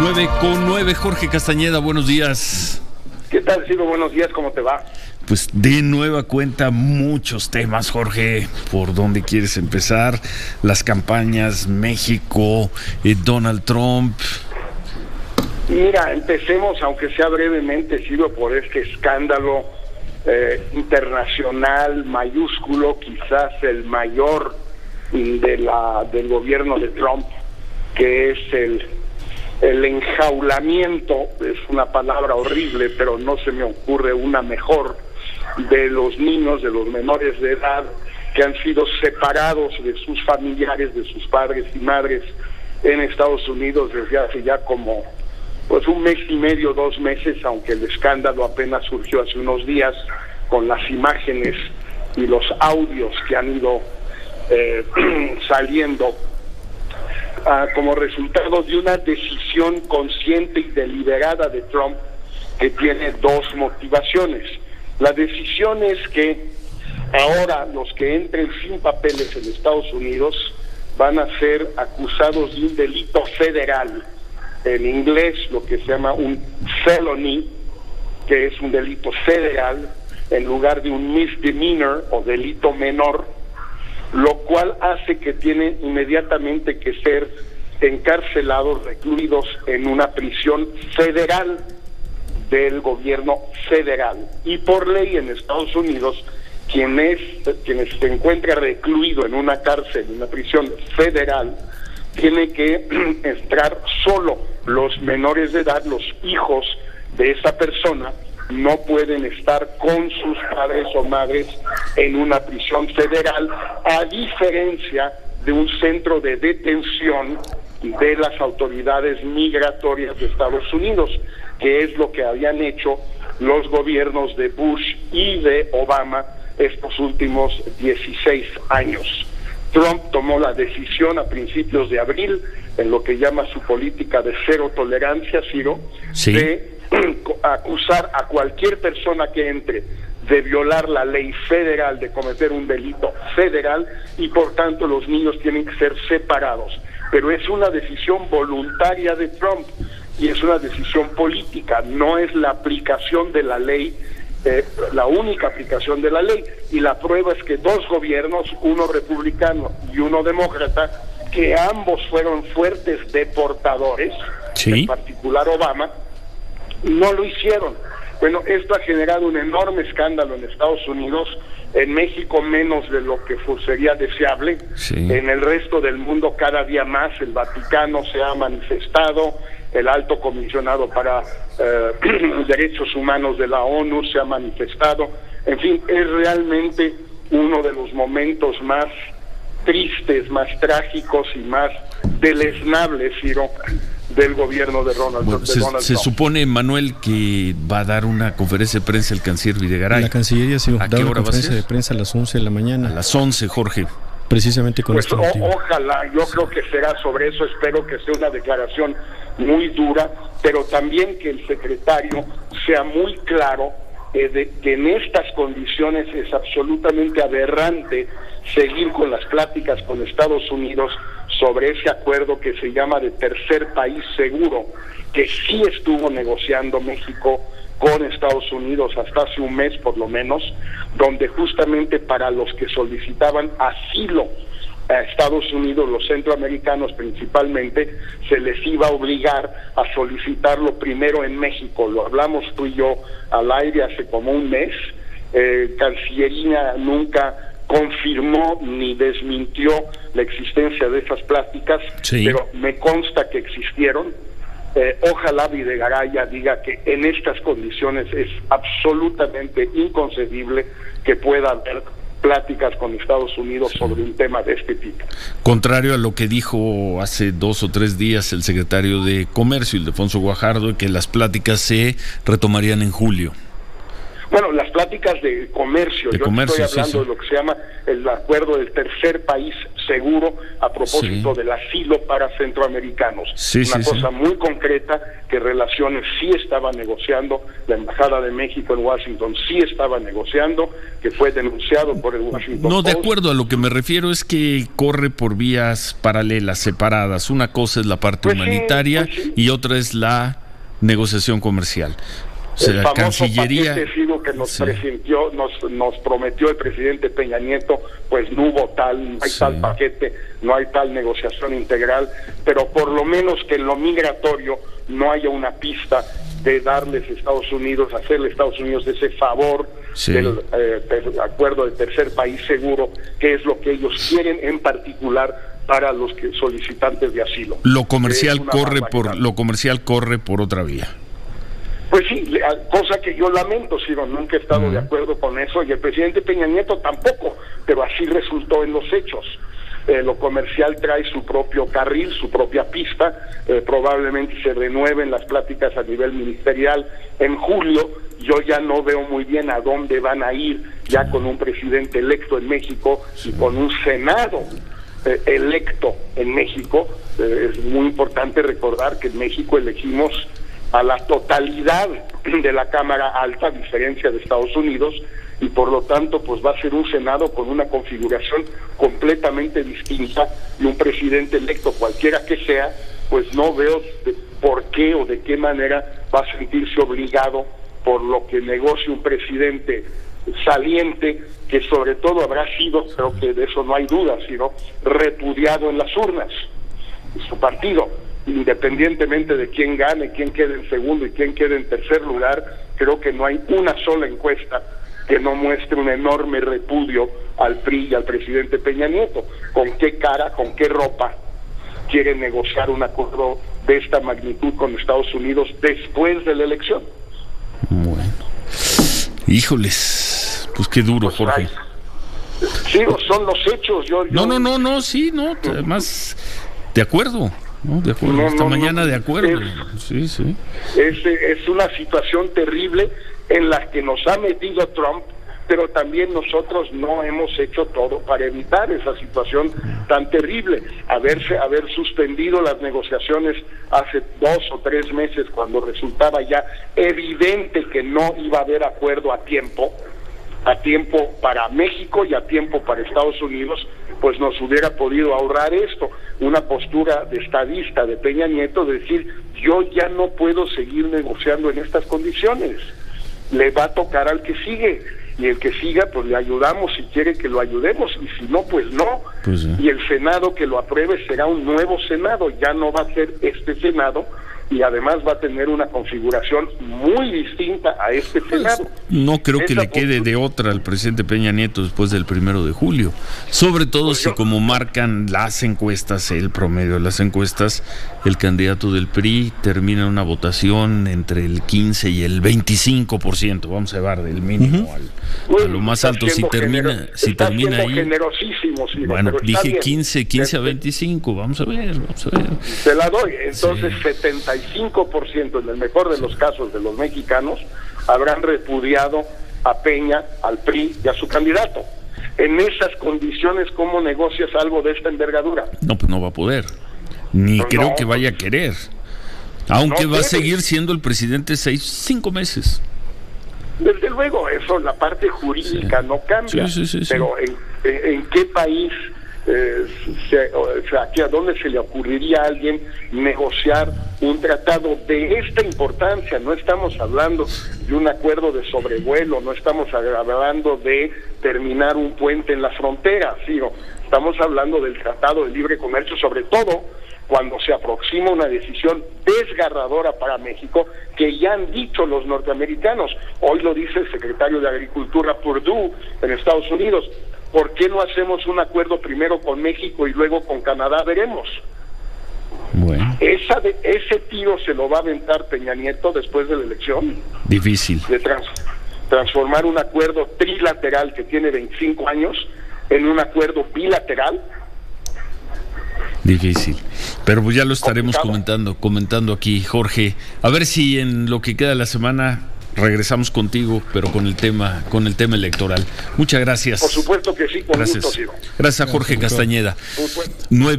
9:09, Jorge Castañeda, buenos días. ¿Qué tal, Ciro? Buenos días, ¿cómo te va? Pues de nueva cuenta muchos temas, Jorge. ¿Por dónde quieres empezar? Las campañas, México, Donald Trump. Mira, empecemos, aunque sea brevemente, Ciro, por este escándalo internacional mayúsculo, quizás el mayor del gobierno de Trump, que es el enjaulamiento. Es una palabra horrible, pero no se me ocurre una mejor, de los niños, de los menores de edad, que han sido separados de sus familiares, de sus padres y madres en Estados Unidos desde hace ya como un mes y medio, 2 meses, aunque el escándalo apenas surgió hace unos días, con las imágenes y los audios que han ido saliendo como resultado de una decisión consciente y deliberada de Trump, que tiene 2 motivaciones. La decisión es que ahora los que entren sin papeles en Estados Unidos van a ser acusados de un delito federal, en inglés lo que se llama un felony, que es un delito federal, en lugar de un misdemeanor o delito menor, lo cual hace que tienen inmediatamente que ser encarcelados, recluidos en una prisión federal del gobierno federal. Y por ley en Estados Unidos, quienes se encuentra recluido en una cárcel, en una prisión federal, tiene que entrar solo los menores de edad, los hijos de esa persona. No pueden estar con sus padres o madres en una prisión federal, a diferencia de un centro de detención de las autoridades migratorias de Estados Unidos, que es lo que habían hecho los gobiernos de Bush y de Obama estos últimos 16 años. Trump tomó la decisión a principios de abril, en lo que llama su política de cero tolerancia, Ciro, sí, de acusar a cualquier persona que entre de violar la ley federal, de cometer un delito federal, y por tanto los niños tienen que ser separados. Pero es una decisión voluntaria de Trump y es una decisión política, no es la aplicación de la ley, la única aplicación de la ley. Y la prueba es que 2 gobiernos, uno republicano y uno demócrata, que ambos fueron fuertes deportadores, ¿sí?, en particular Obama, no lo hicieron. Bueno, esto ha generado un enorme escándalo en Estados Unidos, en México menos de lo que sería deseable, sí. En el resto del mundo cada día más. El Vaticano se ha manifestado, el alto comisionado para derechos humanos de la ONU se ha manifestado. En fin, es realmente uno de los momentos más tristes, más trágicos y más deleznables, Ciro, del gobierno de Donald Trump. Se supone, Manuel, que va a dar una conferencia de prensa el canciller Videgaray. La Cancillería se va a dar una conferencia de prensa a las 11 de la mañana. A las 11, Jorge. Precisamente con este motivo. Ojalá, yo creo que será sobre eso. Espero que sea una declaración muy dura, pero también que el secretario sea muy claro de que en estas condiciones es absolutamente aberrante seguir con las pláticas con Estados Unidos sobre ese acuerdo que se llama de tercer país seguro, que sí estuvo negociando México con Estados Unidos hasta hace un mes por lo menos, donde justamente para los que solicitaban asilo a Estados Unidos, los centroamericanos principalmente, se les iba a obligar a solicitarlo primero en México. Lo hablamos tú y yo al aire hace como un mes. Cancillería nunca confirmó ni desmintió la existencia de esas pláticas, sí, pero me consta que existieron. Ojalá Videgaray diga que en estas condiciones es absolutamente inconcebible que pueda haber pláticas con Estados Unidos, sí, sobre un tema de este tipo. Contrario a lo que dijo hace 2 o 3 días el secretario de Comercio, Ildefonso Guajardo, que las pláticas se retomarían en julio. Bueno, las pláticas de comercio, yo estoy hablando de lo que se llama el acuerdo del tercer país seguro a propósito del asilo para centroamericanos. Una cosa muy concreta que Relaciones sí estaba negociando, la Embajada de México en Washington sí estaba negociando, que fue denunciado por el Washington Post. De acuerdo, a lo que me refiero es que corre por vías paralelas, separadas. Una cosa es la parte humanitaria y otra es la negociación comercial. O sea, el la famoso Cancillería paquete que nos prometió el presidente Peña Nieto, pues no hubo tal, no hay tal paquete, no hay tal negociación integral, pero por lo menos que en lo migratorio no haya una pista de darles a Estados Unidos, hacerle a Estados Unidos ese favor del acuerdo de tercer país seguro, que es lo que ellos quieren en particular para los solicitantes de asilo. Lo comercial corre por otra vía. Pues sí, cosa que yo lamento, Ciro, nunca he estado de acuerdo con eso, y el presidente Peña Nieto tampoco, pero así resultó en los hechos. Lo comercial trae su propio carril, su propia pista, probablemente se renueven las pláticas a nivel ministerial en julio. Yo ya no veo muy bien a dónde van a ir, ya con un presidente electo en México y con un Senado electo en México. Es muy importante recordar que en México elegimos a la totalidad de la Cámara Alta, a diferencia de Estados Unidos, y por lo tanto pues va a ser un Senado con una configuración completamente distinta, y un presidente electo, cualquiera que sea, pues no veo por qué o de qué manera va a sentirse obligado por lo que negocie un presidente saliente, que sobre todo habrá sido, creo que de eso no hay duda, sino repudiado en las urnas, su partido. Independientemente de quién gane, quién quede en segundo y quién quede en tercer lugar, creo que no hay una sola encuesta que no muestre un enorme repudio al PRI y al presidente Peña Nieto. ¿Con qué cara, con qué ropa quieren negociar un acuerdo de esta magnitud con Estados Unidos después de la elección? Bueno, híjoles, pues qué duro, pues Jorge. Sí, son los hechos. Además, de acuerdo. Esta mañana de acuerdo. Es una situación terrible en la que nos ha metido Trump, pero también nosotros no hemos hecho todo para evitar esa situación tan terrible. Haber suspendido las negociaciones hace 2 o 3 meses, cuando resultaba ya evidente que no iba a haber acuerdo a tiempo para México y a tiempo para Estados Unidos, pues nos hubiera podido ahorrar esto. Una postura de estadista de Peña Nieto, de decir, yo ya no puedo seguir negociando en estas condiciones, le va a tocar al que sigue, y el que siga pues le ayudamos si quiere que lo ayudemos, y si no, pues no. Y el Senado que lo apruebe será un nuevo Senado, ya no va a ser este Senado, y además va a tener una configuración muy distinta a este Senado. No creo que le quede de otra al presidente Peña Nieto después del 1 de julio, sobre todo si, como marcan las encuestas, el promedio de las encuestas, el candidato del PRI termina en una votación entre el 15 y el 25%, vamos a llevar del mínimo a lo más alto. Si termina ahí, generosísimo, sí, bueno, dije 15 a 25, vamos a ver. Te la doy. Entonces 75% en el mejor de los casos de los mexicanos habrán repudiado a Peña, al PRI y a su candidato. En esas condiciones, ¿cómo negocias algo de esta envergadura? No, pues no va a poder, ni creo que vaya a querer, aunque va a seguir siendo el presidente 5 meses. Desde luego, eso, la parte jurídica no cambia, pero ¿en qué país, ¿a dónde se le ocurriría a alguien negociar un tratado de esta importancia? No estamos hablando de un acuerdo de sobrevuelo, no estamos hablando de terminar un puente en la frontera, estamos hablando del Tratado de Libre Comercio, sobre todo cuando se aproxima una decisión desgarradora para México, que ya han dicho los norteamericanos. Hoy lo dice el secretario de Agricultura Perdue en Estados Unidos. ¿Por qué no hacemos un acuerdo primero con México y luego con Canadá? Veremos. Bueno. Ese tiro se lo va a aventar Peña Nieto después de la elección. Difícil. De transformar un acuerdo trilateral que tiene 25 años en un acuerdo bilateral. Difícil, pero pues ya lo estaremos comentando aquí, Jorge. A ver si en lo que queda de la semana regresamos contigo, pero con el tema electoral. Muchas gracias. Por supuesto que sí, con gusto, Ciro. Gracias a Jorge Castañeda. 9